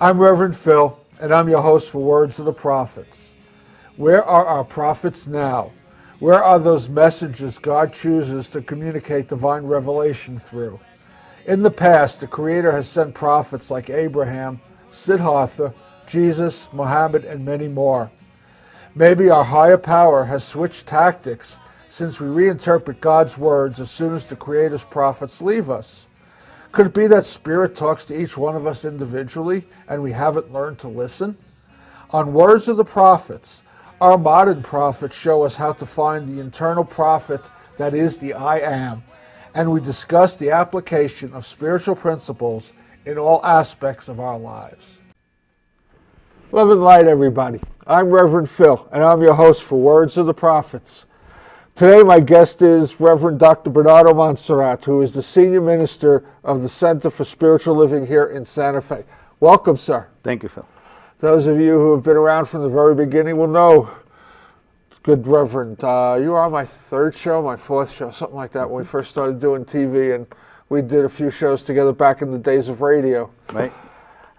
I'm Reverend Phil, and I'm your host for Words of the Prophets. Where are our prophets now? Where are those messages God chooses to communicate divine revelation through? In the past, the Creator has sent prophets like Abraham, Siddhartha, Jesus, Muhammad, and many more. Maybe our higher power has switched tactics since we reinterpret God's words as soon as the Creator's prophets leave us. Could it be that Spirit talks to each one of us individually and we haven't learned to listen? On Words of the Prophets, our modern prophets show us how to find the internal prophet that is the I Am, and we discuss the application of spiritual principles in all aspects of our lives. Love and light, everybody. I'm Reverend Phil, and I'm your host for Words of the Prophets. Today, my guest is Reverend Dr. Bernardo Monserrat, who is the Senior Minister of the Center for Spiritual Living here in Santa Fe. Welcome, sir. Thank you, Phil. Those of you who have been around from the very beginning will know, good Reverend, you were on my third show, my fourth show, something like that, when we first started doing TV, and we did a few shows together back in the days of radio. Right.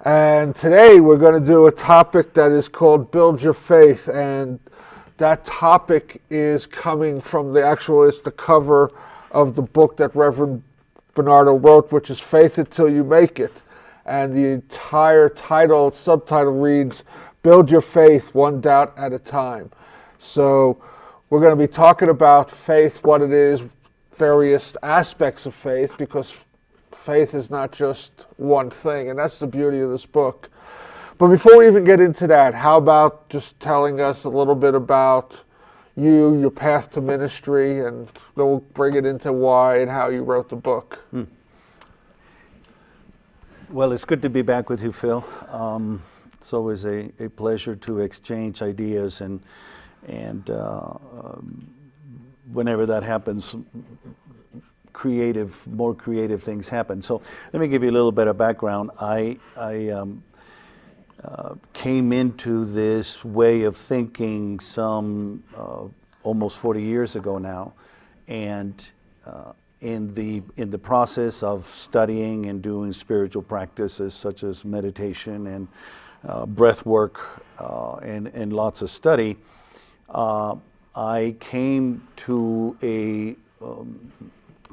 And today we're going to do a topic that is called Build Your Faith, and that topic is coming from it's the cover of the book that Reverend Bernardo wrote, which is Faith Until You Make It. And the entire subtitle reads, Build Your Faith One Doubt at a Time. So we're going to be talking about faith, what it is, various aspects of faith, because faith is not just one thing, and that's the beauty of this book. But before we even get into that, how about just telling us a little bit about you, your path to ministry, and then we'll bring it into why and how you wrote the book. Well, it's good to be back with you, Phil. It's always a pleasure to exchange ideas, and whenever that happens, more creative things happen. So let me give you a little bit of background. I came into this way of thinking some almost 40 years ago now, and in the process of studying and doing spiritual practices such as meditation and breath work and lots of study, I came to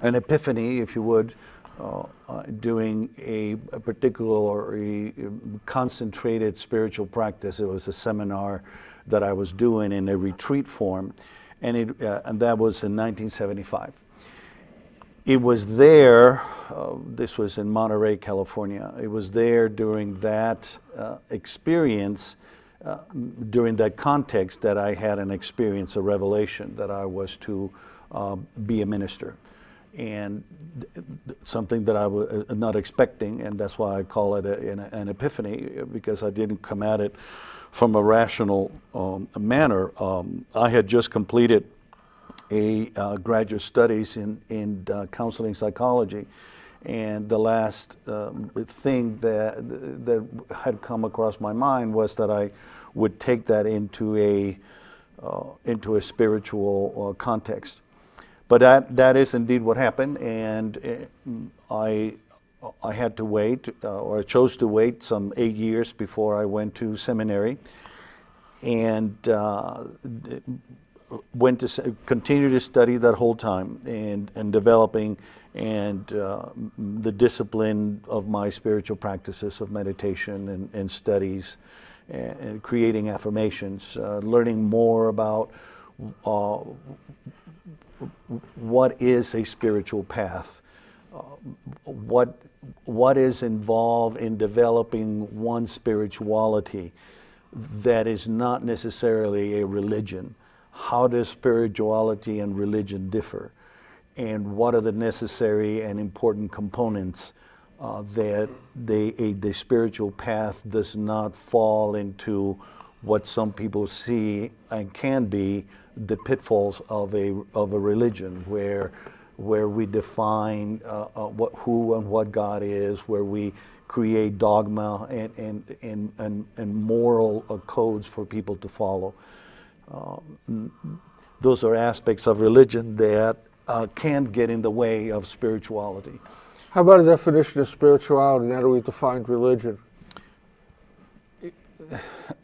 an epiphany, if you would, doing a particular or a concentrated spiritual practice. It was a seminar that I was doing in a retreat form, and that was in 1975. It was there, this was in Monterey, California. It was there during that experience, during that context, that I had an experience, a revelation that I was to be a minister. And something that I was not expecting, and that's why I call it an epiphany, because I didn't come at it from a rational manner. I had just completed a graduate studies in counseling psychology, and the last thing that had come across my mind was that I would take that into a spiritual context. But that is indeed what happened, and I had to wait, or I chose to wait some 8 years before I went to seminary, and continued to study that whole time, and developing the discipline of my spiritual practices of meditation and studies, and creating affirmations, learning more about what is a spiritual path, what is involved in developing one spirituality that is not necessarily a religion. How does spirituality and religion differ? And what are the necessary and important components that the spiritual path does not fall into what some people see and can be the pitfalls of a religion, where we define who and what God is, where we create dogma and moral codes for people to follow. Those are aspects of religion that can get in the way of spirituality. How about a definition of spirituality? How do we define religion?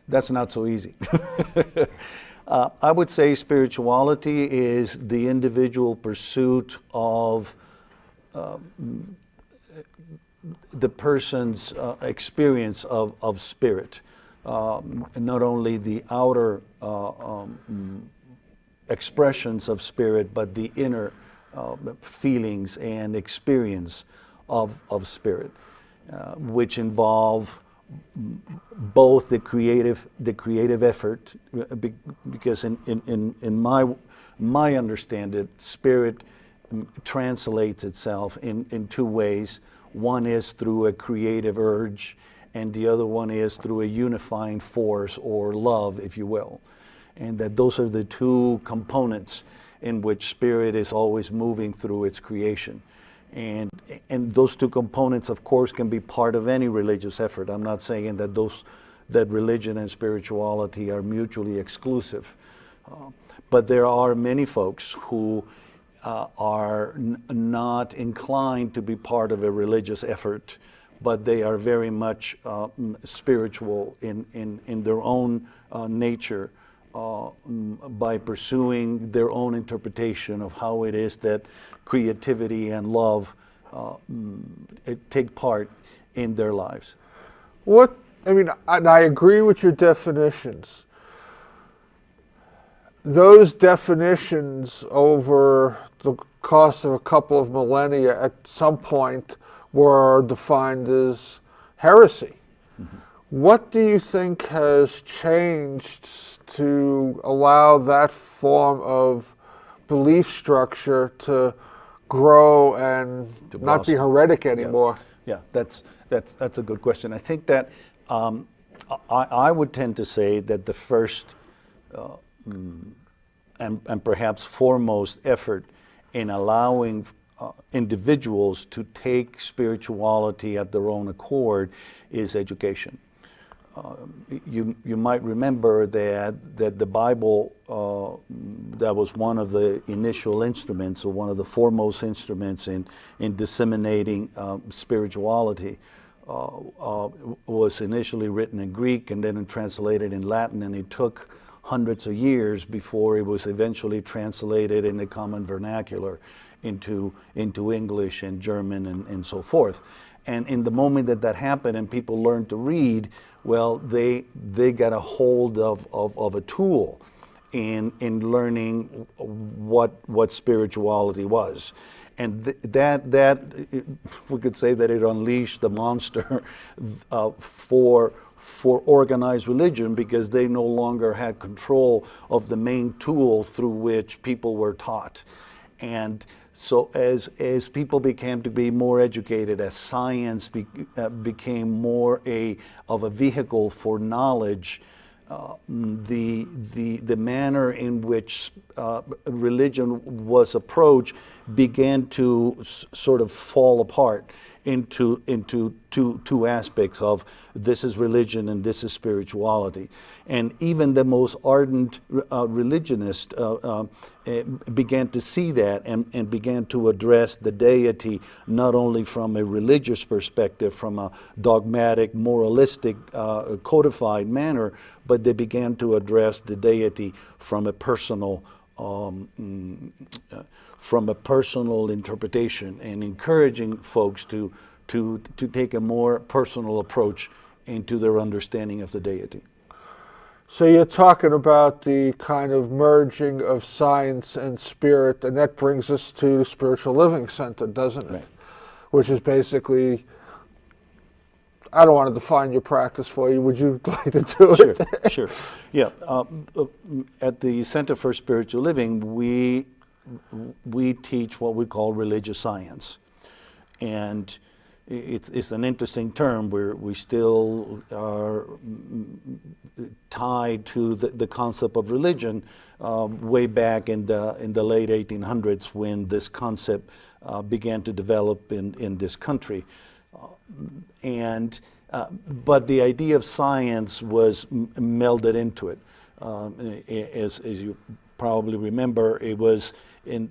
That's not so easy. I would say spirituality is the individual pursuit of the person's experience of spirit, not only the outer expressions of spirit, but the inner feelings and experience of spirit, which involve both the creative effort, because in my understanding, spirit translates itself in two ways. One is through a creative urge, and the other one is through a unifying force or love, if you will. And that those are the two components in which spirit is always moving through its creation. And those two components, of course, can be part of any religious effort. I'm not saying that religion and spirituality are mutually exclusive. But there are many folks who are not inclined to be part of a religious effort, but they are very much spiritual in their own nature, by pursuing their own interpretation of how it is that creativity and love take part in their lives. I agree with your definitions. Those definitions over the course of a couple of millennia at some point were defined as heresy. Mm-hmm. What do you think has changed to allow that form of belief structure to grow and not be heretic anymore? Yeah, that's a good question. I think that I would tend to say that the first and perhaps foremost effort in allowing individuals to take spirituality at their own accord is education. You might remember that the Bible, that was one of the initial instruments, or one of the foremost instruments in disseminating spirituality, was initially written in Greek and then translated in Latin, and it took hundreds of years before it was eventually translated in the common vernacular into English and German and so forth. And in the moment that happened and people learned to read, well, they got a hold of a tool in learning what spirituality was. And that we could say that it unleashed the monster for organized religion, because they no longer had control of the main tool through which people were taught. And so as people became to be more educated, as science became more of a vehicle for knowledge, the manner in which religion was approached began to sort of fall apart into two aspects of this is religion and this is spirituality. And even the most ardent religionists began to see that and began to address the deity not only from a religious perspective, from a dogmatic, moralistic, codified manner, but they began to address the deity from a personal interpretation, and encouraging folks to take a more personal approach into their understanding of the deity. So you're talking about the kind of merging of science and spirit, and that brings us to the Spiritual Living Center, doesn't it? Right. Which is basically, I don't want to define your practice for you. Would you like to do it? Sure. Yeah. At the Center for Spiritual Living, we teach what we call religious science, and it's an interesting term where we still are tied to the concept of religion way back in the late 1800s, when this concept began to develop in this country, but the idea of science was melded into it. As you probably remember, it was through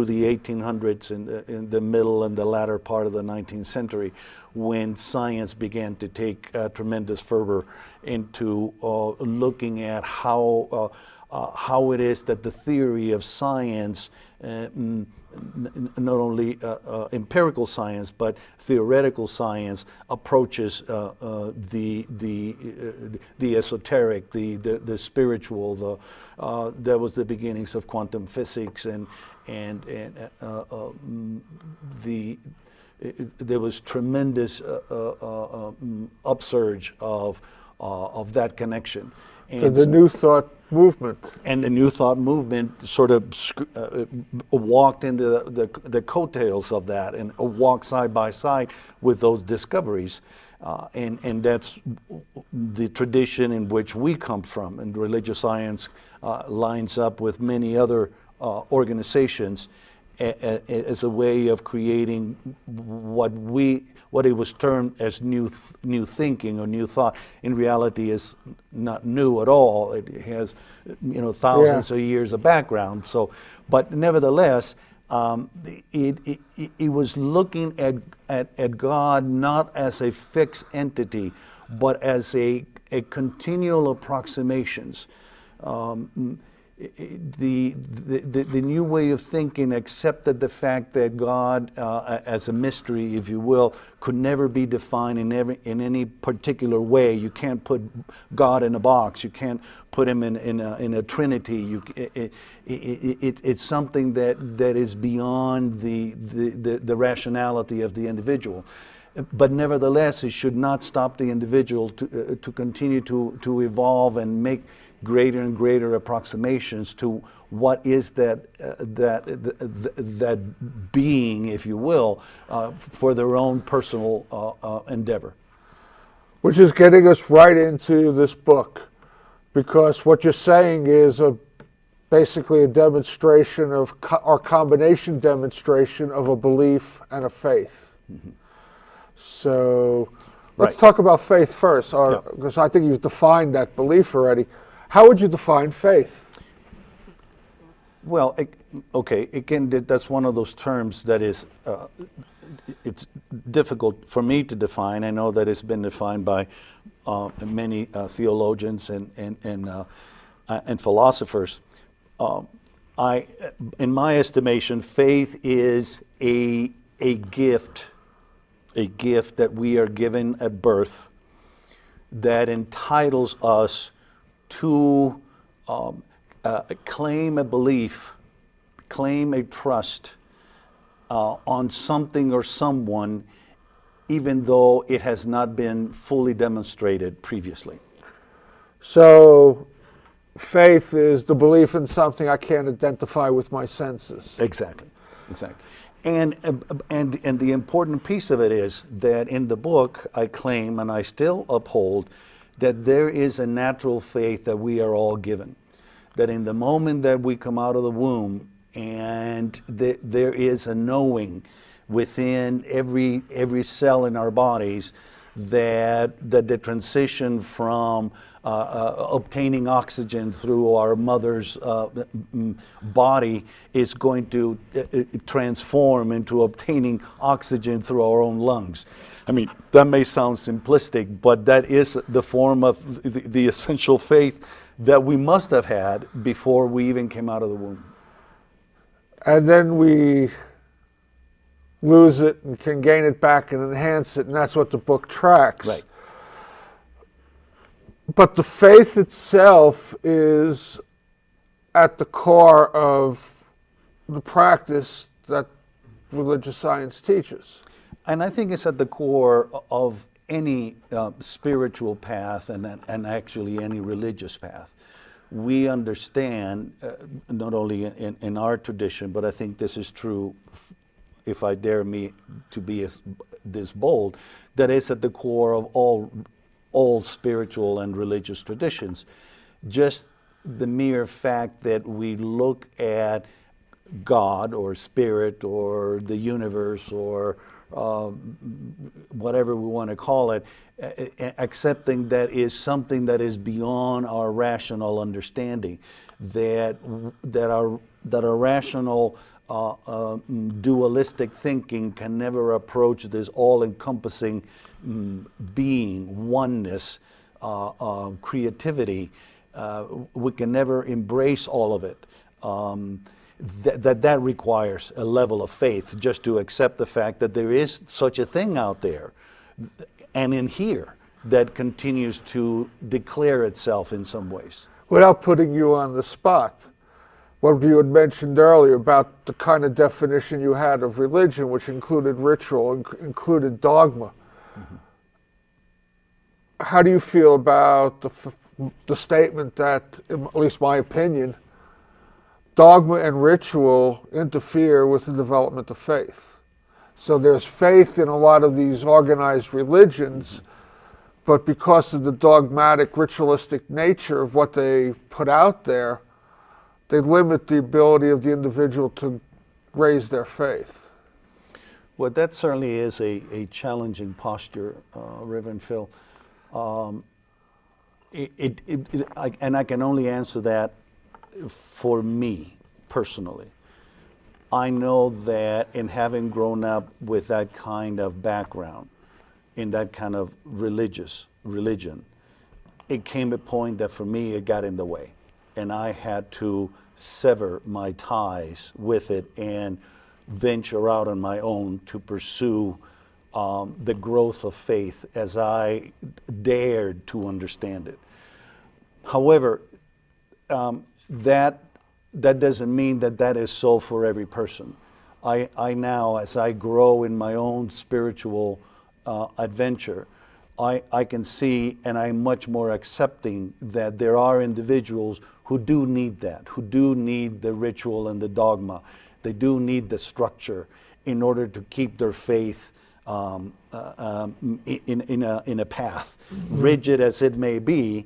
the 1800s, in the middle and the latter part of the 19th century, when science began to take tremendous fervor into looking at how it is that the theory of science, not only empirical science but theoretical science, approaches the esoteric, the spiritual. That was the beginnings of quantum physics, and there was tremendous upsurge of that connection. And the New Thought movement. And the New Thought movement sort of walked into the coattails of that, and walked side by side with those discoveries. And that's the tradition in which we come from. And religious science lines up with many other organizations as a way of creating what it was termed as new thinking or new thought. In reality, is not new at all. It has, thousands of years of background. So, but nevertheless, it was looking at God not as a fixed entity, but as a continual approximations. The new way of thinking accepted the fact that God, as a mystery, if you will, could never be defined in any particular way. You can't put God in a box. You can't put him in a trinity. It's something that is beyond the rationality of the individual. But nevertheless, it should not stop the individual to continue to evolve and make greater and greater approximations to what is that being, if you will, for their own personal endeavor. Which is getting us right into this book, because what you're saying is basically a demonstration of, or combination demonstration of, a belief and a faith. Mm-hmm. So let's talk about faith first, because I think you've defined that belief already. How would you define faith? Well, again, that's one of those terms that is, it's difficult for me to define. I know that it's been defined by many theologians and philosophers. In my estimation, faith is a gift that we are given at birth that entitles us to claim a belief, claim a trust on something or someone, even though it has not been fully demonstrated previously. So faith is the belief in something I can't identify with my senses. Exactly. And the important piece of it is that in the book I claim, and I still uphold, that there is a natural faith that we are all given. That in the moment that we come out of the womb, and there is a knowing within every cell in our bodies that the transition from obtaining oxygen through our mother's body is going to transform into obtaining oxygen through our own lungs. I mean, that may sound simplistic, but that is the form of the essential faith that we must have had before we even came out of the womb. And then we lose it and can gain it back and enhance it, and that's what the book tracks. Right. But the faith itself is at the core of the practice that religious science teaches. And I think it's at the core of any spiritual path and actually any religious path. We understand, not only in our tradition, but I think this is true, if I dare me to be this bold, that it's at the core of all spiritual and religious traditions. Just the mere fact that we look at God or spirit or the universe or whatever we want to call it, accepting that is something that is beyond our rational understanding, that are rational, dualistic thinking can never approach this all-encompassing being, oneness, creativity. We can never embrace all of it. That requires a level of faith, just to accept the fact that there is such a thing out there and in here that continues to declare itself in some ways. Without putting you on the spot, what you had mentioned earlier about the kind of definition you had of religion, which included ritual, included dogma. Mm-hmm. How do you feel about the statement that, at least my opinion, dogma and ritual interfere with the development of faith? So there's faith in a lot of these organized religions, but because of the dogmatic, ritualistic nature of what they put out there, they limit the ability of the individual to raise their faith. Well, that certainly is a challenging posture, Reverend Phil. And I can only answer that for me personally. I know that in having grown up with that kind of background, in that kind of religion, it came a point that for me it got in the way, and I had to sever my ties with it and venture out on my own to pursue the growth of faith as I dared to understand it. However, that doesn't mean that is so for every person. I now, as I grow in my own spiritual adventure, I can see, and I'm much more accepting that there are individuals who do need that, who do need the ritual and the dogma. They do need the structure in order to keep their faith in a path, mm-hmm. rigid as it may be.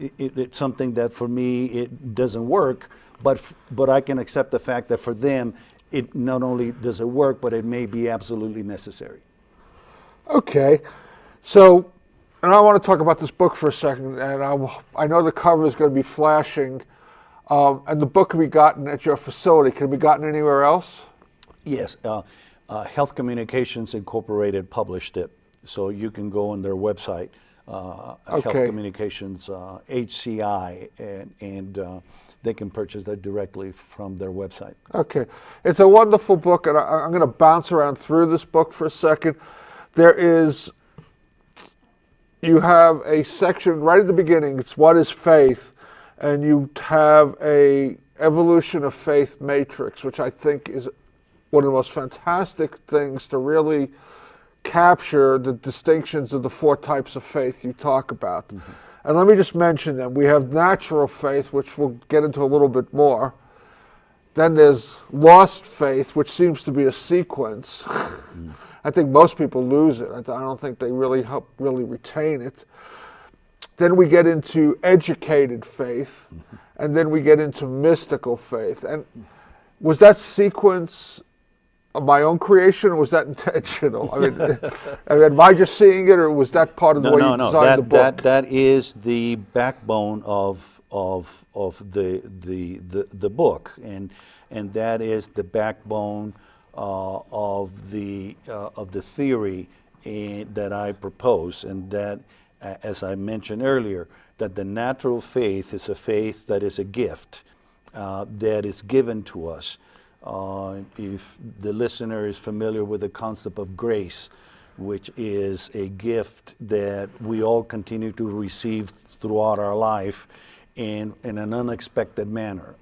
It's something that for me it doesn't work, but I can accept the fact that for them it not only does it work, but it may be absolutely necessary. Okay, so, and I want to talk about this book for a second, and I know the cover is going to be flashing, and the book can be gotten at your facility. Can it be gotten anywhere else? Yes, Health Communications Incorporated published it, so you can go on their website, okay. Health Communications HCI, and they can purchase that directly from their website. Okay, it's a wonderful book, and I'm going to bounce around through this book for a second. You have a section right at the beginning, it's what is faith, and you have a evolution of faith matrix, which I think is one of the most fantastic things to really capture the distinctions of the four types of faith you talk about. Mm-hmm. And let me just mention them. We have natural faith, which we'll get into a little bit more. Then there's lost faith, which seems to be a sequence. Mm. I think most people lose it. I don't think they really retain it. Then we get into educated faith, mm-hmm. and then we get into mystical faith. And was that sequence of my own creation, or was that intentional? I mean, am I just seeing it, or was that part of the way you designed the book? That is the backbone of the book, and that is the backbone of the theory that I propose, and that, as I mentioned earlier, that the natural faith is a faith that is a gift that is given to us. If the listener is familiar with the concept of grace, which is a gift that we all continue to receive throughout our life in an unexpected manner.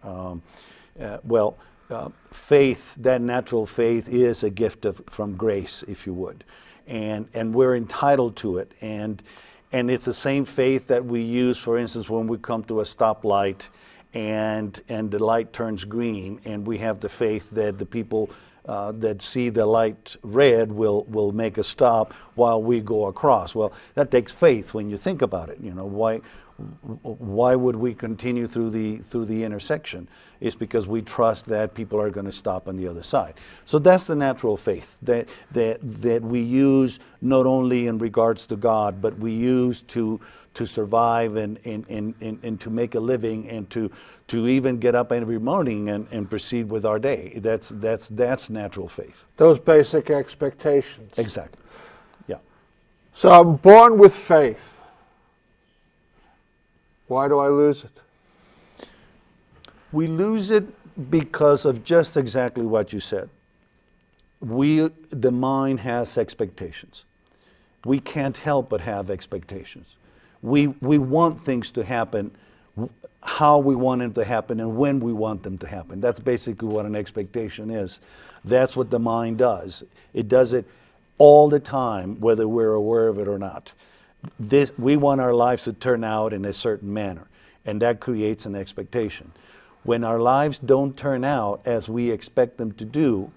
Faith, that natural faith, is a gift from grace, if you would, and we're entitled to it, and it's the same faith that we use, for instance, when we come to a stoplight and the light turns green, and we have the faith that the people that see the light red will make a stop while we go across. Well, that takes faith when you think about it. You know, why why would we continue through the intersection? It's because we trust that people are going to stop on the other side. So that's the natural faith that we use not only in regards to God, but we use to survive and to make a living and to even get up every morning and proceed with our day. That's natural faith. Those basic expectations. Exactly. Yeah. So I'm born with faith. Why do I lose it? We lose it because of just exactly what you said. The mind has expectations. We can't help but have expectations. We want things to happen how we want them to happen and when we want them to happen. That's basically what an expectation is. That's what the mind does. It does it all the time, whether we're aware of it or not. We want our lives to turn out in a certain manner, and that creates an expectation. When our lives don't turn out as we expect them to do,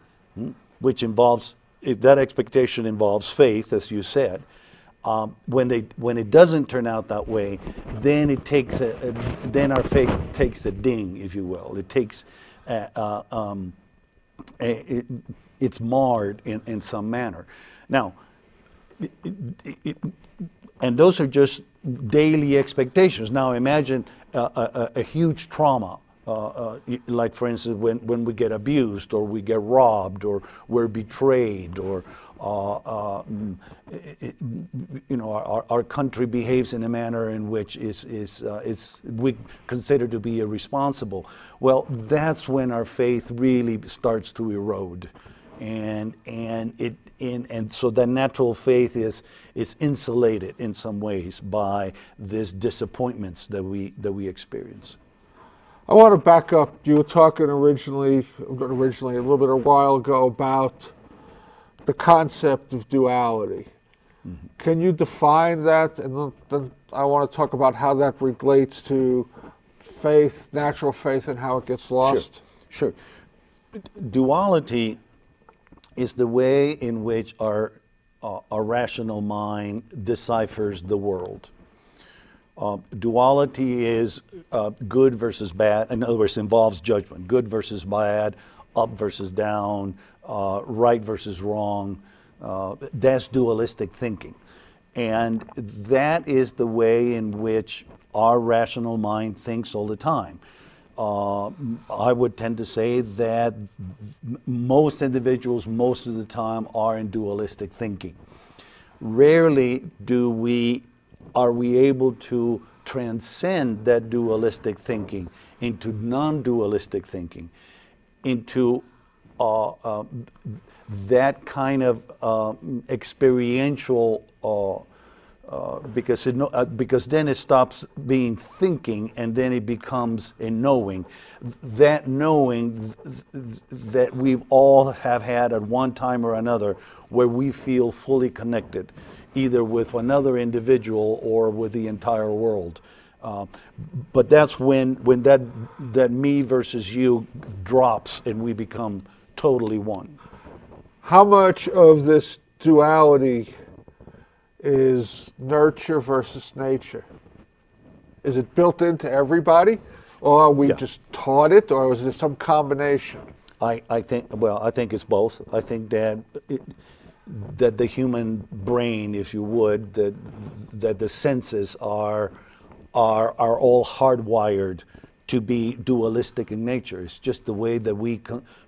which involves, that expectation involves faith, as you said, when it doesn't turn out that way, then then our faith takes a ding, if you will. It takes it's marred in some manner. Now, and those are just daily expectations. Now imagine a huge trauma, like for instance when we get abused or we get robbed or we're betrayed or our country behaves in a manner in which we consider to be irresponsible. Well, that's when our faith really starts to erode, and so that natural faith is insulated in some ways by these disappointments that we experience. I want to back up. You were talking originally a little bit a while ago about the concept of duality. Mm-hmm. Can you define that? And then I want to talk about how that relates to faith, natural faith, and how it gets lost. Sure. Duality is the way in which our rational mind deciphers the world. Duality is good versus bad. In other words, involves judgment. Good versus bad, up versus down, right versus wrong. That's dualistic thinking. And that is the way in which our rational mind thinks all the time. I would tend to say that most individuals, most of the time, are in dualistic thinking. Rarely are we able to transcend that dualistic thinking into non-dualistic thinking, into that kind of experiential, because then it stops being thinking and then it becomes a knowing. That knowing that we've all have had at one time or another, where we feel fully connected, either with another individual or with the entire world. But that's when that me versus you drops and we become totally one. How much of this duality is nurture versus nature? Is it built into everybody, or are we just taught it, or is there some combination? I think it's both. I think that the human brain, if you would, that the senses are all hardwired to be dualistic in nature. It's just the way that we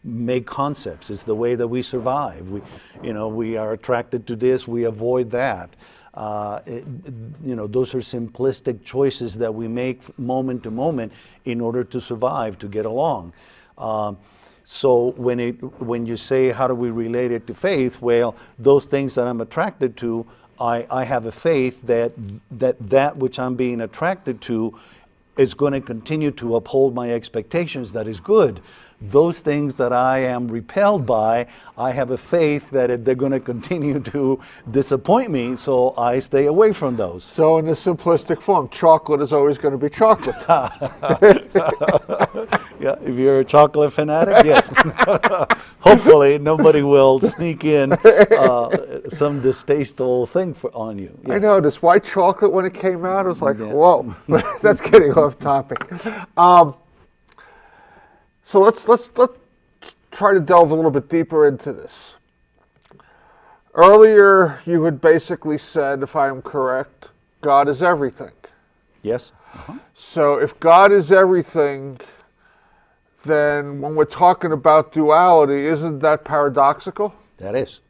make concepts. It's the way that we survive. We are attracted to this, we avoid that. Those are simplistic choices that we make moment to moment in order to survive, to get along. So when you say, how do we relate it to faith? Well, those things that I'm attracted to, I have a faith that which I'm being attracted to is going to continue to uphold my expectations, that is good. Those things that I am repelled by, I have a faith that they're going to continue to disappoint me, so I stay away from those. So in the simplistic form, chocolate is always going to be chocolate. Yeah, if you're a chocolate fanatic, yes. Hopefully, nobody will sneak in some distasteful thing on you. Yes. I noticed white chocolate when it came out. I was like, Yeah. whoa, that's getting off topic. So let's try to delve a little bit deeper into this. Earlier, you had basically said, if I am correct, God is everything. Yes. So if God is everything, then when we're talking about duality, isn't that paradoxical? That is.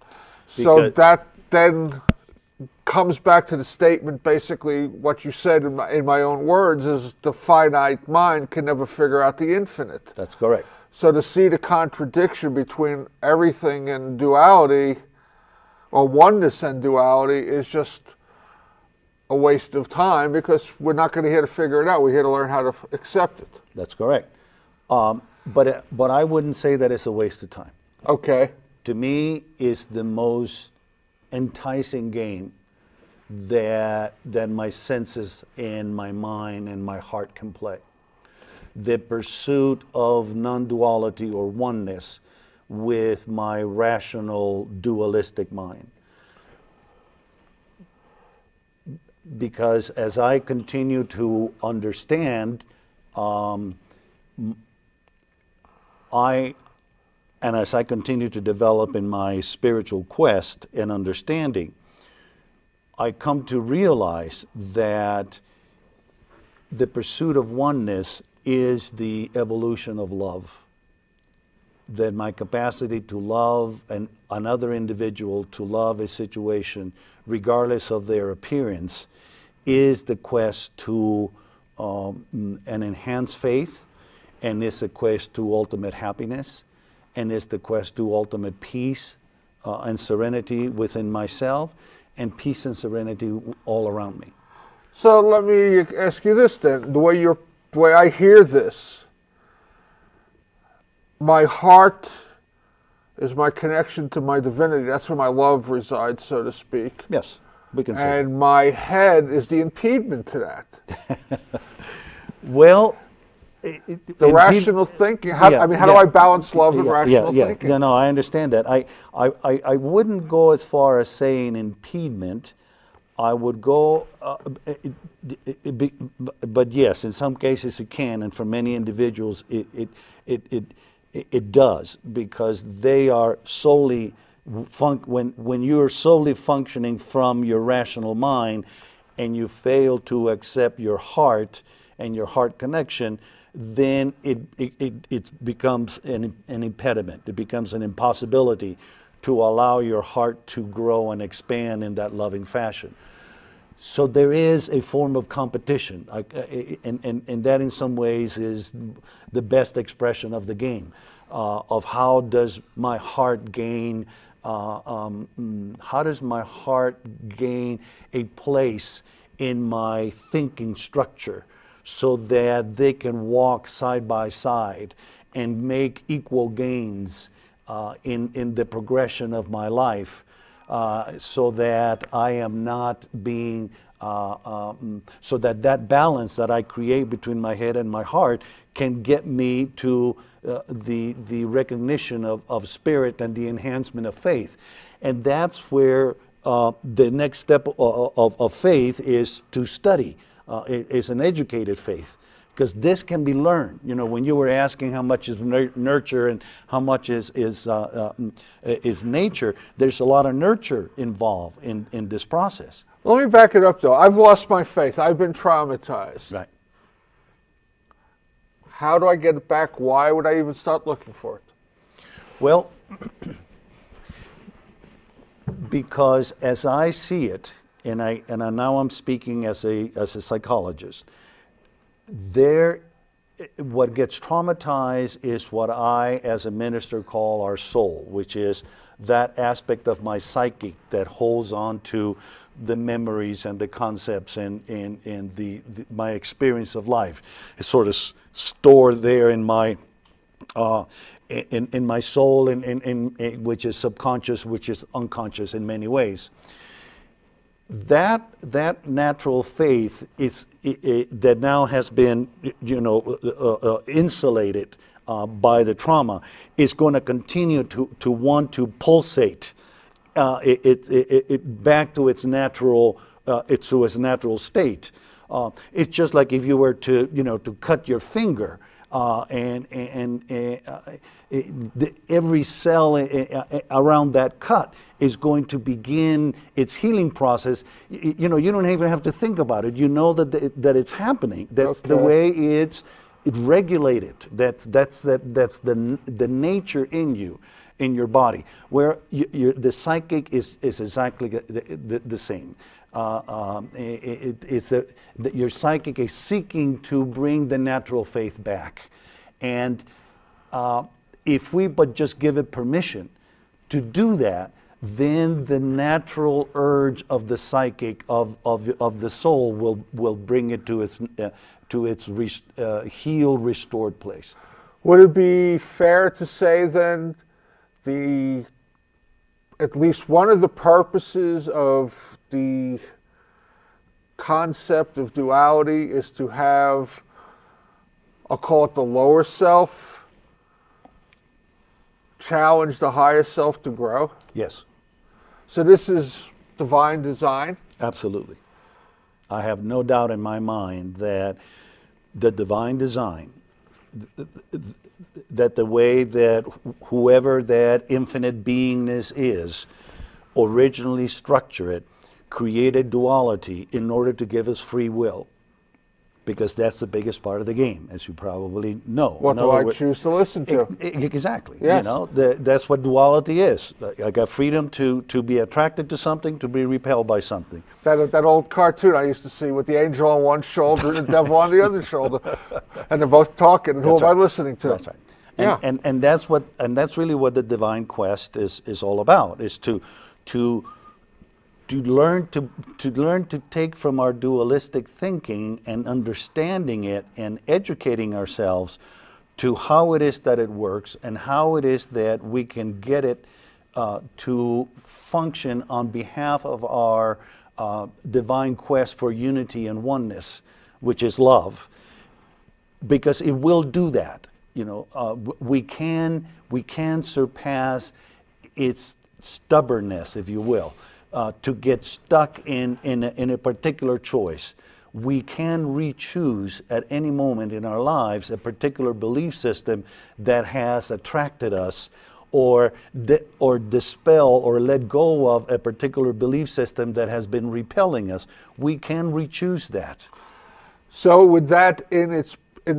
So that then comes back to the statement, basically what you said in my own words, is the finite mind can never figure out the infinite. That's correct. So to see the contradiction between everything and duality, or oneness and duality, is just a waste of time, because we're not going to here to figure it out. We're here to learn how to accept it. That's correct. But I wouldn't say that it's a waste of time. Okay. To me, it's the most enticing game that my senses and my mind and my heart can play. The pursuit of non-duality or oneness with my rational dualistic mind. Because as I continue to understand, as I continue to develop in my spiritual quest and understanding, I come to realize that the pursuit of oneness is the evolution of love. That my capacity to love another individual, to love a situation, regardless of their appearance, is the quest to an enhanced faith, and is the quest to ultimate happiness, and is the quest to ultimate peace and serenity within myself, and peace and serenity all around me. So let me ask you this then. The way I hear this, my heart is my connection to my divinity. That's where my love resides, so to speak. Yes, we can say. And my head is the impediment to that. Well, the rational thinking. How do I balance love and rational thinking? Yeah, no, I understand that. I wouldn't go as far as saying impediment. I would go, but yes, in some cases it can, and for many individuals it does, because they are solely when you are solely functioning from your rational mind, and you fail to accept your heart and your heart connection, then it becomes an impediment. It becomes an impossibility to allow your heart to grow and expand in that loving fashion. So there is a form of competition, and that in some ways is the best expression of the game, of how does my heart gain a place in my thinking structure, so that they can walk side by side and make equal gains in the progression of my life, so that I am not being, so that balance that I create between my head and my heart can get me to the recognition of spirit and the enhancement of faith. And that's where the next step of faith is to study. Is an educated faith, because this can be learned. You know, when you were asking how much is nurture and how much is nature, there's a lot of nurture involved in this process. Let me back it up though. I've lost my faith. I've been traumatized. Right. How do I get it back? Why would I even start looking for it? Well, because as I see it, and now I'm speaking as a psychologist, what gets traumatized is what I, as a minister, call our soul, which is that aspect of my psyche that holds on to the memories and the concepts and my experience of life. It's sort of stored there in my in my soul, which is subconscious, which is unconscious in many ways. that natural faith that now has been, insulated by the trauma, is going to continue to want to pulsate it back to its natural state. It's just like if you were to cut your finger, every cell around that cut is going to begin its healing process. You don't even have to think about it. You know that it's happening. That's the way it's regulated. That's the nature in you, in your body, where the psychic is exactly the same. Your psychic is seeking to bring the natural faith back, and if we but just give it permission to do that, then the natural urge of the psychic of the soul will bring it to its healed, restored place. Would it be fair to say then at least one of the purposes of the concept of duality is to have, I'll call it the lower self, challenge the higher self to grow? Yes. So this is divine design? Absolutely. I have no doubt in my mind that the divine design, that the way that whoever that infinite beingness is originally structured it, created duality in order to give us free will, because that's the biggest part of the game, as you probably know. What do I choose to listen to? Exactly. Yes. That's what duality is. I got freedom to be attracted to something, to be repelled by something. That old cartoon I used to see with the angel on one shoulder and the devil on the other shoulder, and they're both talking. And who am I listening to? That's right. And that's really what the divine quest is all about. Is to learn to take from our dualistic thinking and understanding it and educating ourselves to how it is that it works and how it is that we can get it to function on behalf of our divine quest for unity and oneness, which is love, because it will do that. We can surpass its stubbornness, if you will. To get stuck in a particular choice. We can re-choose at any moment in our lives a particular belief system that has attracted us, or dispel or let go of a particular belief system that has been repelling us. We can re-choose that. So with that in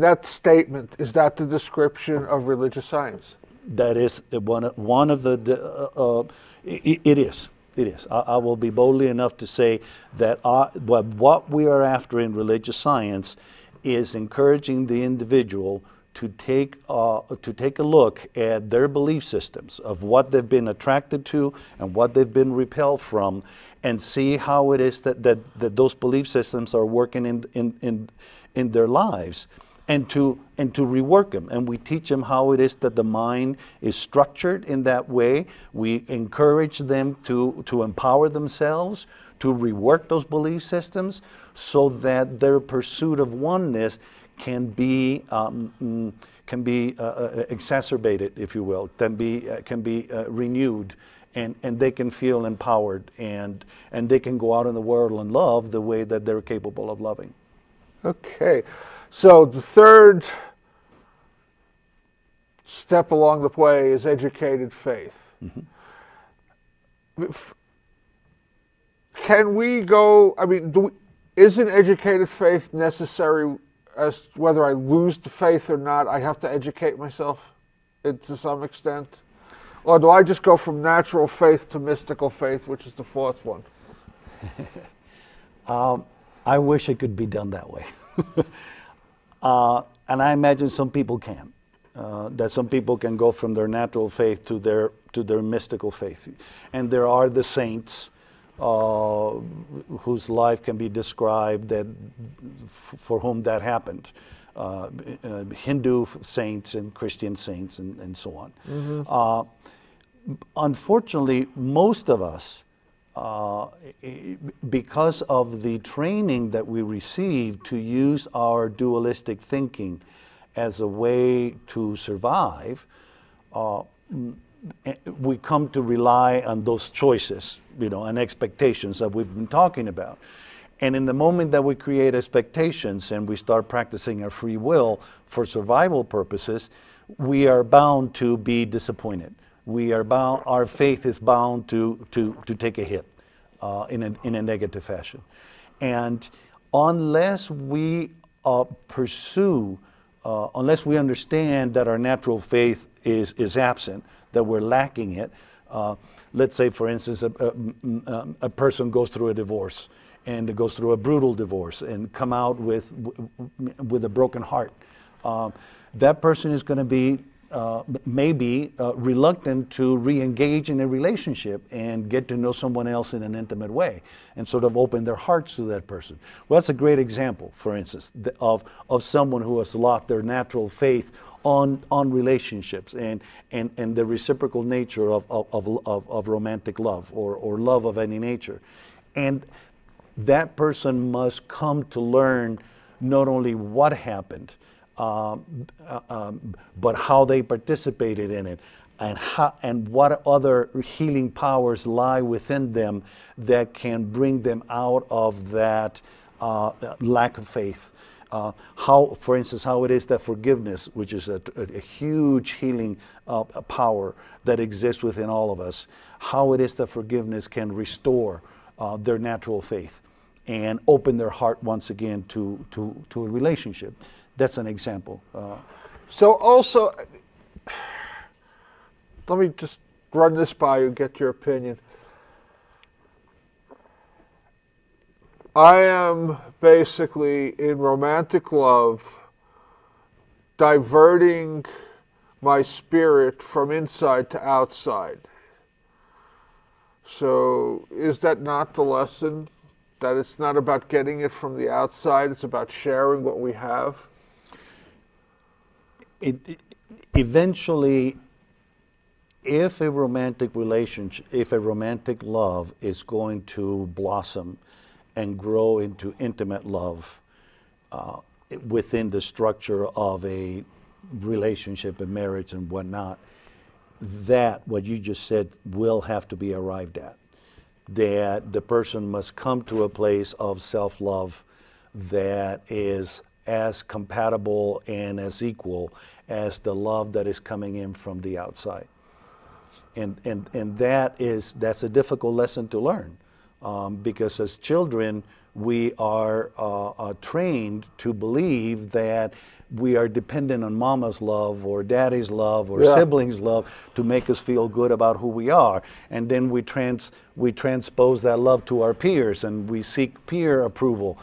that statement, is that the description of religious science? That is one of the. It is. It is. I will be boldly enough to say that what we are after in religious science is encouraging the individual to take a look at their belief systems of what they've been attracted to and what they've been repelled from, and see how it is that those belief systems are working in their lives. And to rework them. And we teach them how it is that the mind is structured in that way. We encourage them to empower themselves, to rework those belief systems, so that their pursuit of oneness can be exacerbated, if you will, can be renewed, and they can feel empowered, and they can go out in the world and love the way that they're capable of loving. Okay. So the third step along the way is educated faith. Mm-hmm. Can we go, isn't educated faith necessary as whether I lose the faith or not? I have to educate myself to some extent? Or do I just go from natural faith to mystical faith, which is the fourth one? I wish it could be done that way. And I imagine some people can. That some people can go from their natural faith to their mystical faith. And there are the saints whose life can be described for whom that happened. Hindu saints and Christian saints and so on. Mm-hmm. Unfortunately, most of us because of the training that we receive to use our dualistic thinking as a way to survive, we come to rely on those choices, and expectations that we've been talking about. And in the moment that we create expectations and we start practicing our free will for survival purposes, we are bound to be disappointed. We are bound. Our faith is bound to take a hit in a negative fashion. And unless we unless we understand that our natural faith is absent, that we're lacking it. Let's say, for instance, a person goes through a divorce and goes through a brutal divorce and come out with a broken heart. That person is going to be maybe reluctant to re-engage in a relationship and get to know someone else in an intimate way and sort of open their hearts to that person. Well, that's a great example, for instance, of someone who has lost their natural faith on relationships and the reciprocal nature of romantic love or love of any nature. And that person must come to learn not only what happened, but how they participated in it, and what other healing powers lie within them that can bring them out of that lack of faith. How, for instance, how it is that forgiveness, which is a huge healing power that exists within all of us, how it is that forgiveness can restore their natural faith and open their heart once again to a relationship. That's an example. So also, let me just run this by you and get your opinion. I am basically in romantic love diverting my spirit from inside to outside. So is that not the lesson? That it's not about getting it from the outside, it's about sharing what we have? Eventually, if a romantic relationship, if a romantic love is going to blossom and grow into intimate love within the structure of a relationship and marriage and whatnot, that, what you just said, will have to be arrived at. That the person must come to a place of self-love that is as compatible and as equal as the love that is coming in from the outside. And that's a difficult lesson to learn, because as children we are trained to believe that we are dependent on mama's love or daddy's love or siblings' love to make us feel good about who we are. And then we transpose that love to our peers, and we seek peer approval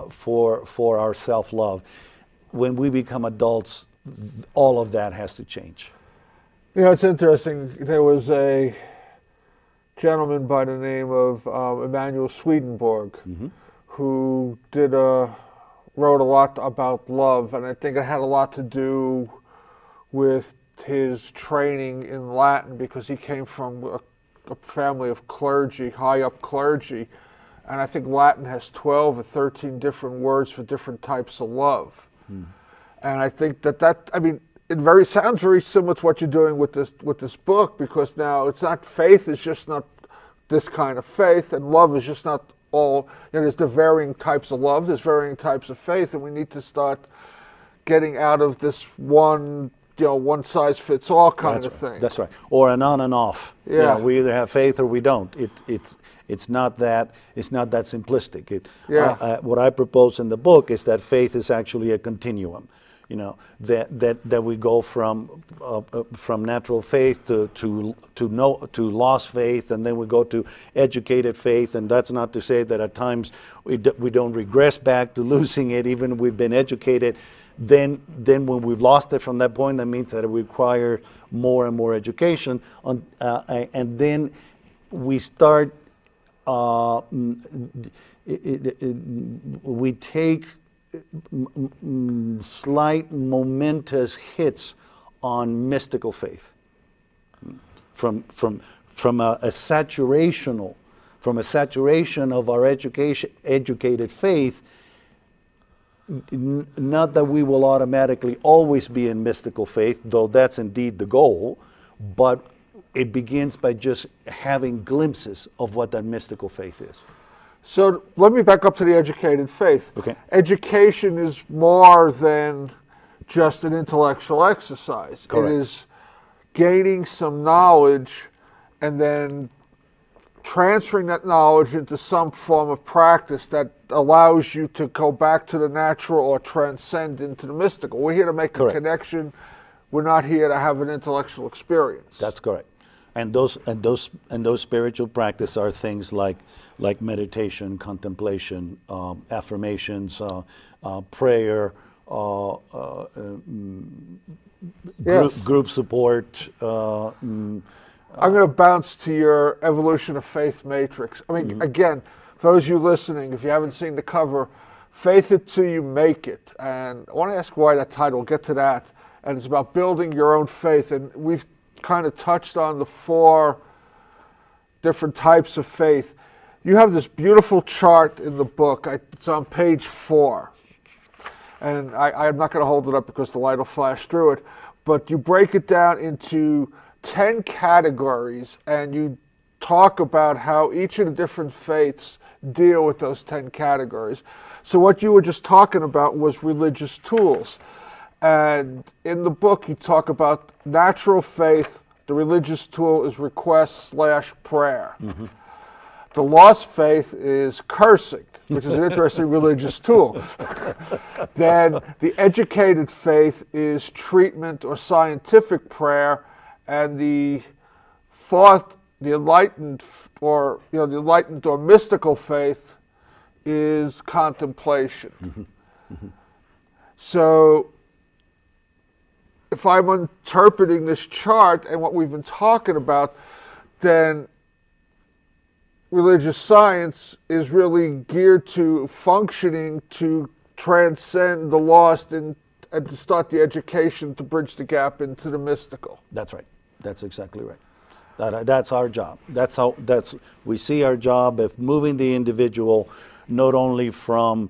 for our self-love. When we become adults, all of that has to change. It's interesting. There was a gentleman by the name of Emanuel Swedenborg, who wrote a lot about love, and I think it had a lot to do with his training in Latin, because he came from a family of clergy, high up clergy, and I think Latin has 12 or 13 different words for different types of love. And I think it sounds very similar to what you're doing with this book, because now it's not, faith is just not this kind of faith, and love is just not all, there's the varying types of love, there's varying types of faith, and we need to start getting out of this one size fits all kind of thing. That's right. Or an on and off. Yeah. We either have faith or we don't. It's not that simplistic. What I propose in the book is that faith is actually a continuum. That we go from natural faith to lost faith, and then we go to educated faith. And that's not to say that at times we don't regress back to losing it, even if we've been educated. Then when we've lost it from that point, that means that it requires more and more education. And then we start. We take slight momentous hits on mystical faith from a saturational from a saturation of our educated faith, not that we will automatically always be in mystical faith, though that's indeed the goal, but it begins by just having glimpses of what that mystical faith is. So let me back up to the educated faith. Okay. Education is more than just an intellectual exercise. Correct. It is gaining some knowledge and then transferring that knowledge into some form of practice that allows you to go back to the natural or transcend into the mystical. We're here to make Correct. a connection. We're not here to have an intellectual experience. That's correct. And those spiritual practices are things like meditation, contemplation, affirmations, prayer, Yes. group support. I'm going to bounce to your evolution of faith matrix. I mean, again, for those of you listening, if you haven't seen the cover, Faith It Till You Make It. And I want to ask why that title. We'll get to that. And it's about building your own faith. And we've kind of touched on the 4 different types of faith. You have this beautiful chart in the book. It's on page 4. And I'm not going to hold it up because the light will flash through it. But you break it down into 10 categories, and you talk about how each of the different faiths deal with those 10 categories. So what you were just talking about was religious tools. And in the book, you talk about natural faith. The religious tool is request/prayer. Mm-hmm. The lost faith is cursing, which is an interesting religious tool. Then the educated faith is treatment or scientific prayer. And the 4th, the enlightened or mystical faith is contemplation. Mm-hmm. Mm-hmm. So if I'm interpreting this chart and what we've been talking about, then religious science is really geared to functioning to transcend the lost and to start the education to bridge the gap into the mystical. That's right. That's exactly right. That's our job. We see our job of moving the individual not only from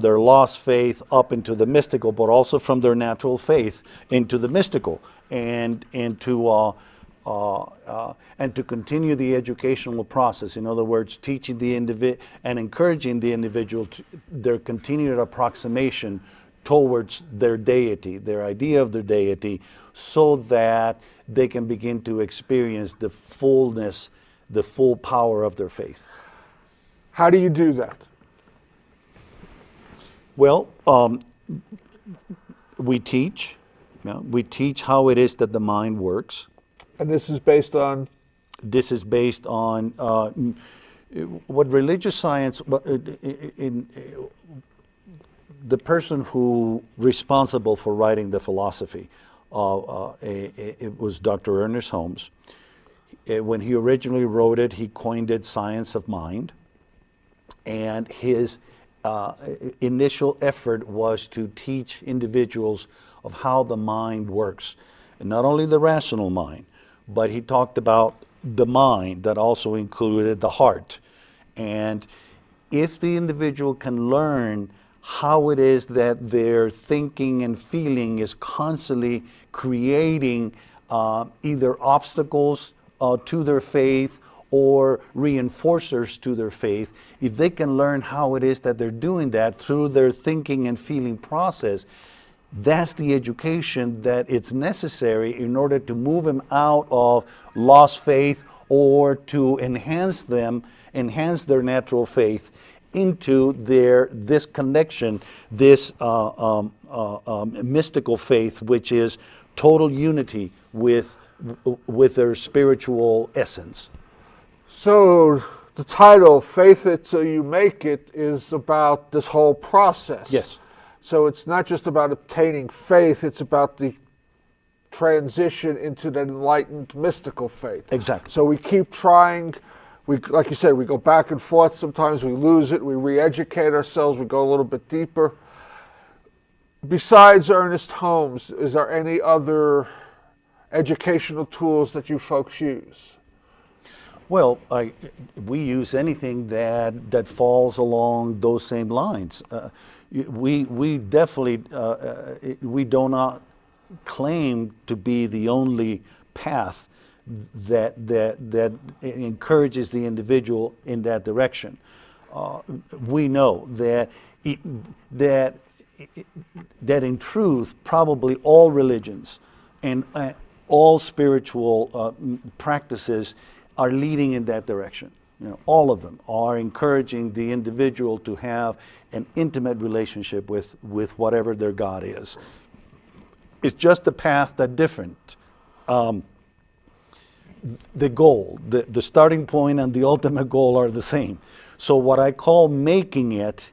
their lost faith up into the mystical, but also from their natural faith into the mystical, and to continue the educational process. In other words, teaching the individual and encouraging the individual to their continued approximation towards their deity, their idea of their deity, so that they can begin to experience the fullness, the full power of their faith. How do you do that? Well, we teach. We teach how it is that the mind works. And this is based on? This is based on what religious science, the person who responsible for writing the philosophy, it was Dr. Ernest Holmes. When he originally wrote it, he coined it science of mind. And his initial effort was to teach individuals of how the mind works. And not only the rational mind, but he talked about the mind that also included the heart. And if the individual can learn how it is that their thinking and feeling is constantly creating either obstacles to their faith or reinforcers to their faith, if they can learn how it is that they're doing that through their thinking and feeling process, that's the education that it's necessary in order to move them out of lost faith or to enhance their natural faith into this connection, this mystical faith, which is total unity with their spiritual essence. So the title, Faith It Till You Make It, is about this whole process. Yes. So it's not just about obtaining faith, it's about the transition into the enlightened mystical faith. Exactly. So we keep trying. Like you said, we go back and forth. Sometimes we lose it. We re-educate ourselves. We go a little bit deeper. Besides Ernest Holmes, is there any other educational tools that you folks use? Well, we use anything that falls along those same lines. We definitely we do not claim to be the only path that encourages the individual in that direction. We know that in truth, probably all religions and all spiritual practices are leading in that direction. You know, all of them are encouraging the individual to have an intimate relationship with whatever their God is. It's just a path that's different. The goal, the starting point and the ultimate goal are the same. So what I call making it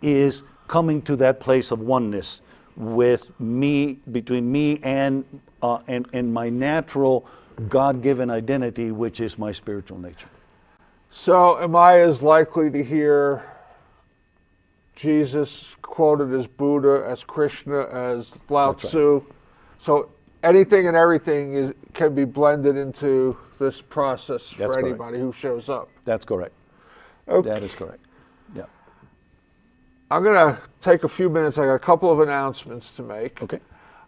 is coming to that place of oneness with me, between me and my natural God-given identity, which is my spiritual nature. So am I as likely to hear Jesus quoted as Buddha, as Krishna, as Lao Tzu? Right. So anything and everything can be blended into this process for anybody who shows up. That's correct. Okay. That is correct. Yeah. I'm going to take a few minutes. I got a couple of announcements to make. Okay.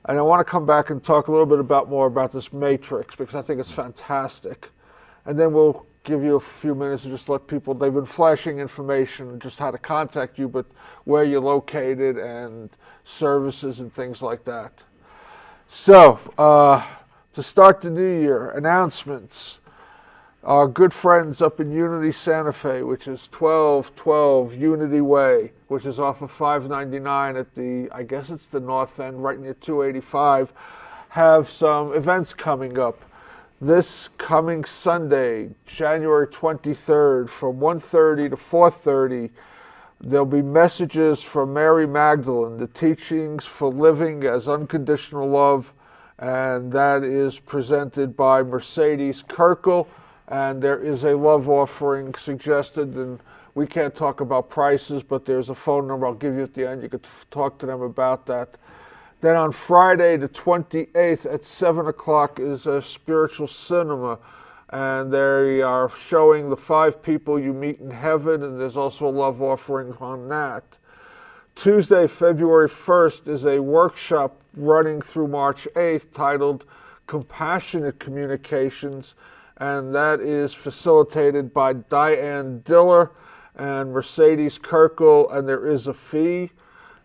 And I want to come back and talk a little bit more about this matrix, because I think it's fantastic. And then we'll give you a few minutes to just let people, they've been flashing information, just how to contact you, but where you're located and services and things like that. So, to start the new year, announcements. Our good friends up in Unity Santa Fe, which is 1212 Unity Way, which is off of 599 at the, I guess it's the north end, right near 285, have some events coming up. This coming Sunday, January 23rd, from 1:30 to 4:30, there'll be messages from Mary Magdalene, the teachings for living as unconditional love, and that is presented by Mercedes Kirkle. And there is a love offering suggested, and we can't talk about prices, but there's a phone number I'll give you at the end. You could talk to them about that. Then on Friday the 28th at 7 o'clock is a spiritual cinema, and they are showing The 5 People You Meet in Heaven, and there's also a love offering on that. Tuesday, February 1st is a workshop running through March 8th titled Compassionate Communications, and that is facilitated by Diane Diller and Mercedes Kirkle, and there is a fee.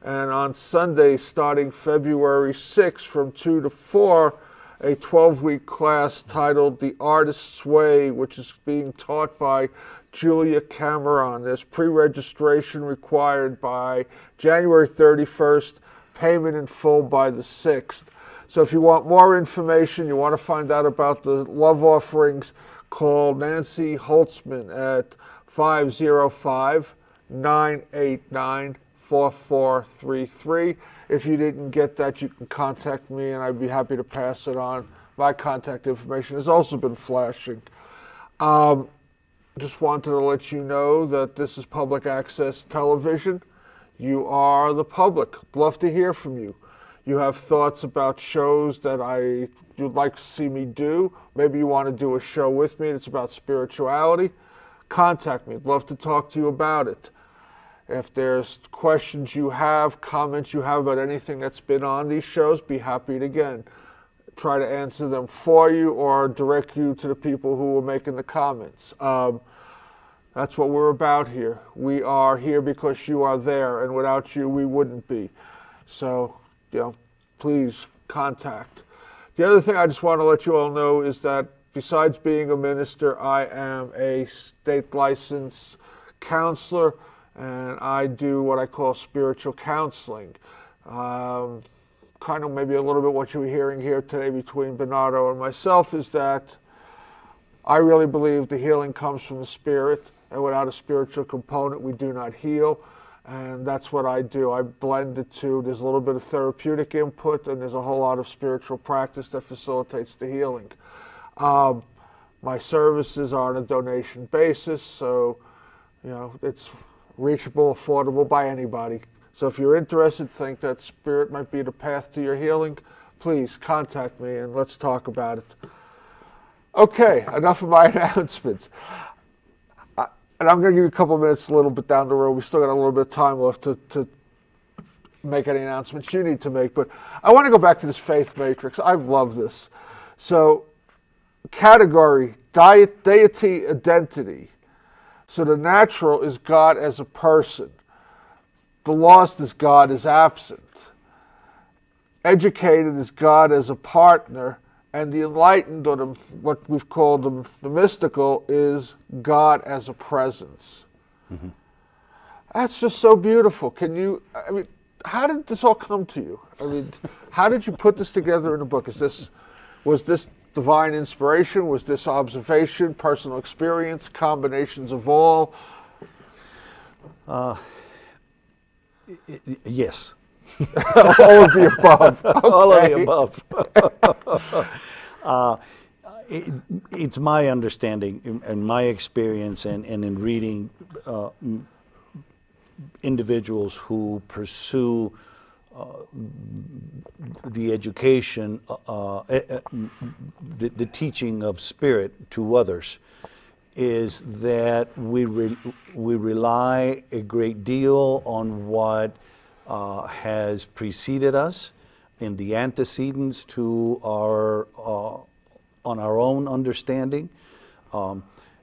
And on Sunday, starting February 6th from 2 to 4, a 12-week class titled The Artist's Way, which is being taught by Julia Cameron. There's pre-registration required by January 31st, payment in full by the 6th. So if you want more information, you want to find out about the love offerings, call Nancy Holtzman at 505-989-4433. If you didn't get that, you can contact me, and I'd be happy to pass it on. My contact information has also been flashing. Just wanted to let you know that this is public access television. You are the public. Love to hear from you. You have thoughts about shows that you'd like to see me do. Maybe you want to do a show with me that's about spirituality. Contact me. I'd love to talk to you about it. If there's questions you have, comments you have about anything that's been on these shows, be happy to, again, try to answer them for you or direct you to the people who are making the comments. That's what we're about here. We are here because you are there, and without you, we wouldn't be. So, please contact. The other thing I just want to let you all know is that besides being a minister, I am a state licensed counselor, and I do what I call spiritual counseling. Kind of maybe a little bit what you were hearing here today between Bernardo and myself is that I really believe the healing comes from the spirit, and without a spiritual component, we do not heal. And that's what I do. I blend the two. There's a little bit of therapeutic input, and there's a whole lot of spiritual practice that facilitates the healing. My services are on a donation basis, so it's reachable, affordable by anybody. So if you're interested, think that spirit might be the path to your healing, please contact me and let's talk about it. Okay, enough of my announcements. And I'm going to give you a couple of minutes a little bit down the road. We still got a little bit of time left to make any announcements you need to make. But I want to go back to this faith matrix. I love this. So, category, deity, identity. So the natural is God as a person. The lost is God as absent. Educated is God as a partner. And the enlightened, or what we've called the mystical, is God as a presence. Mm-hmm. That's just so beautiful. How did this all come to you? How did you put this together in a book? Was this divine inspiration? Was this observation, personal experience, combinations of all? Yes. All of the above. Okay. All of the above. It's my understanding and my experience and in reading individuals who pursue the education, the teaching of spirit to others, is that we rely a great deal on what has preceded us in the antecedents to our on our own understanding.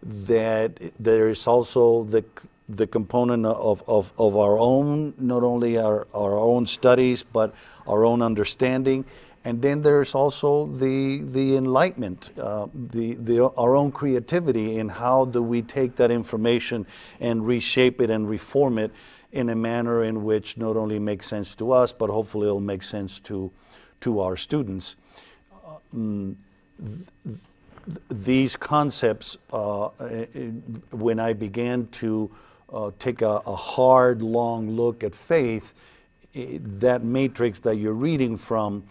That there is also the component of our own, not only our own studies, but our own understanding. And then there's also the enlightenment, our own creativity in how do we take that information and reshape it and reform it in a manner in which not only makes sense to us, but hopefully it'll make sense to our students. These concepts, when I began to take a hard, long look at faith, that matrix that you're reading from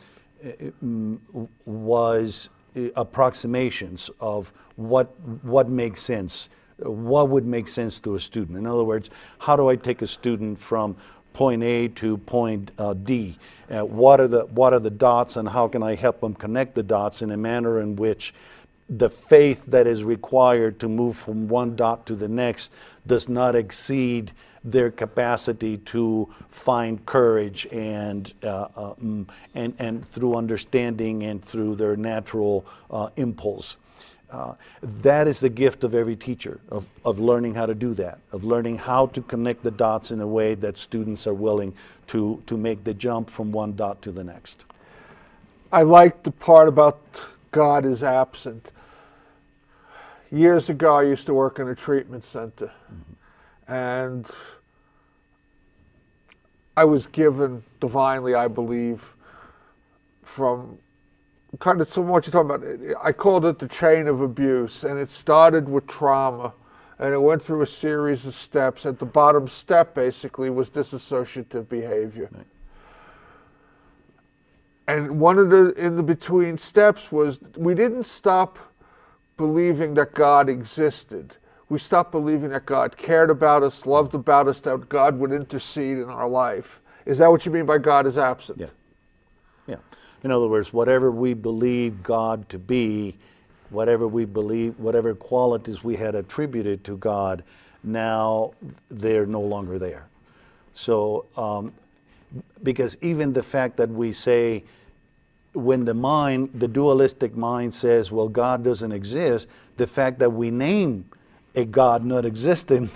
was approximations of what makes sense. What would make sense to a student? In other words, how do I take a student from point A to point D? What are the dots, and how can I help them connect the dots in a manner in which the faith that is required to move from one dot to the next does not exceed their capacity to find courage and through understanding and through their natural impulse. That is the gift of every teacher, of learning how to do that, of learning how to connect the dots in a way that students are willing to make the jump from one dot to the next. I like the part about God is absent. Years ago, I used to work in a treatment center, and I was given divinely, I believe, from kind of some what you're talking about. I called it the chain of abuse, and it started with trauma, and it went through a series of steps. At the bottom step, basically, was dissociative behavior. Right. And one of the in the between steps was we didn't stop believing that God existed. We stopped believing that God cared about us, loved about us, that God would intercede in our life. Is that what you mean by God is absent? Yeah. Yeah. In other words, whatever we believe God to be, whatever we believe, whatever qualities we had attributed to God, now they're no longer there. So, because even the fact that we say, when the dualistic mind says, well, God doesn't exist, the fact that we name a God not existing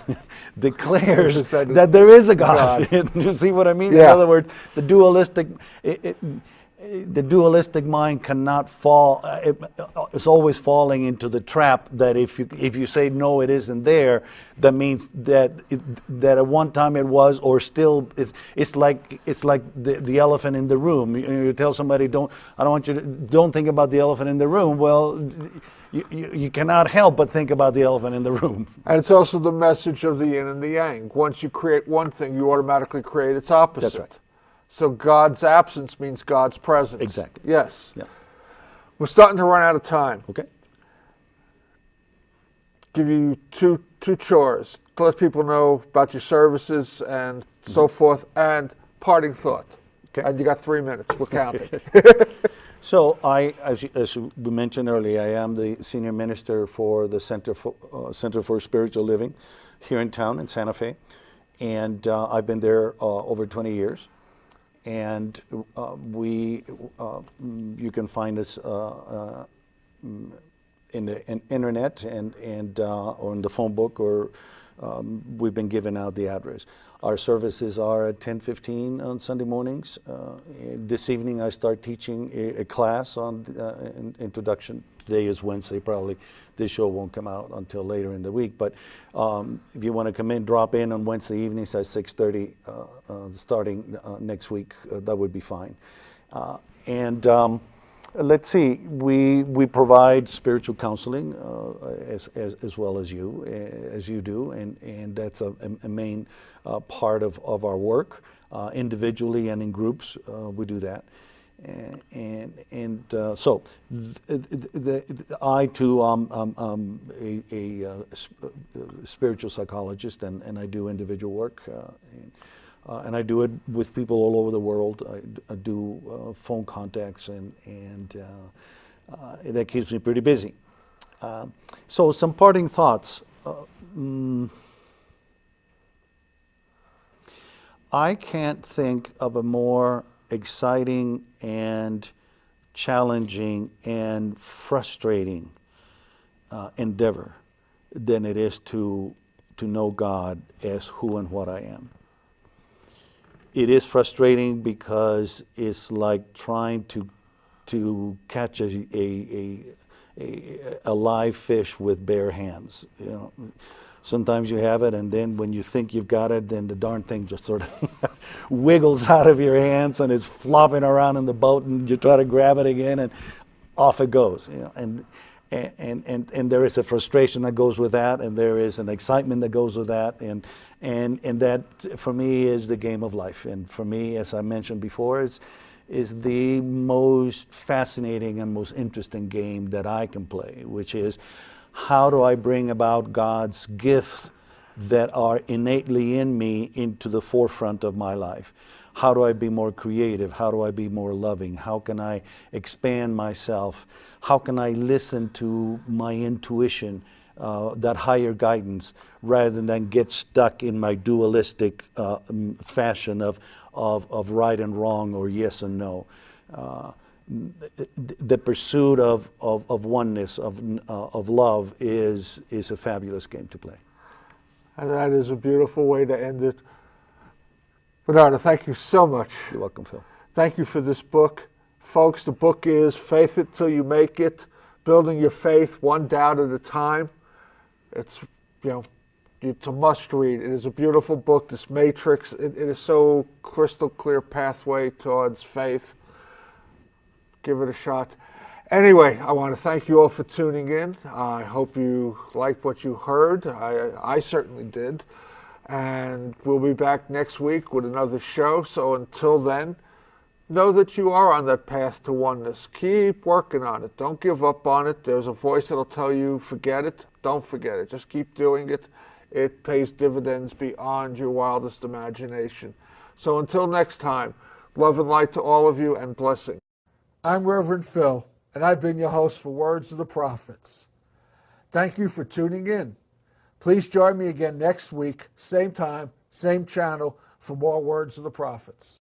declares that there is a God. You see what I mean? Yeah. In other words, the dualistic mind cannot fall. It's always falling into the trap that if you say no, it isn't there, that means that at one time it was, or still it's like the elephant in the room. You tell somebody don't think about the elephant in the room. Well, you cannot help but think about the elephant in the room. And it's also the message of the yin and the yang. Once you create one thing, you automatically create its opposite. That's right. So God's absence means God's presence. Exactly. Yes. Yeah. We're starting to run out of time. Okay. Give you two chores to let people know about your services and so forth, and parting thought. Okay. And you got 3 minutes. We're counting. So as we mentioned earlier, I am the senior minister for the Center for Spiritual Living here in town in Santa Fe, and I've been there over 20 years. And you can find us in the internet and or in the phone book, or we've been giving out the address. Our services are at 10:15 on Sunday mornings. This evening I start teaching a class on introduction. Today is Wednesday, probably this show won't come out until later in the week. But if you want to come in, drop in on Wednesday evenings at 6:30, starting next week, that would be fine. Let's see, we provide spiritual counseling as well as you do, and that's a main part of our work, individually and in groups. We do that, so I too am a spiritual psychologist, and I do individual work. And I do it with people all over the world. I do phone contacts, and that keeps me pretty busy. So some parting thoughts. I can't think of a more exciting and challenging and frustrating endeavor than it is to know God as who and what I am. It is frustrating because it's like trying to catch a live fish with bare hands. You know, sometimes you have it, and then when you think you've got it, then the darn thing just sort of wiggles out of your hands and is flopping around in the boat, and you try to grab it again, and off it goes. You know, and there is a frustration that goes with that, and there is an excitement that goes with that, and that for me is the game of life. And for me, as I mentioned before, is the most fascinating and most interesting game that I can play, which is how do I bring about God's gifts that are innately in me into the forefront of my life? How do I be more creative? How do I be more loving? How can I expand myself? How can I listen to my intuition, that higher guidance, rather than get stuck in my dualistic fashion of right and wrong, or yes and no? The pursuit of oneness, of love, is a fabulous game to play. And that is a beautiful way to end it. Bernardo, thank you so much. You're welcome, Phil. Thank you for this book. Folks, the book is Faith It Till You Make It, Building Your Faith One Doubt at a Time. It's, it's a must read. It is a beautiful book. This matrix, it is so crystal clear pathway towards faith. Give it a shot. Anyway, I want to thank you all for tuning in. I hope you liked what you heard. I certainly did. And we'll be back next week with another show. So until then, know that you are on that path to oneness. Keep working on it. Don't give up on it. There's a voice that'll tell you, forget it. Don't forget it. Just keep doing it. It pays dividends beyond your wildest imagination. So until next time, love and light to all of you, and blessing. I'm Reverend Phil, and I've been your host for Words of the Prophets. Thank you for tuning in. Please join me again next week, same time, same channel, for more Words of the Prophets.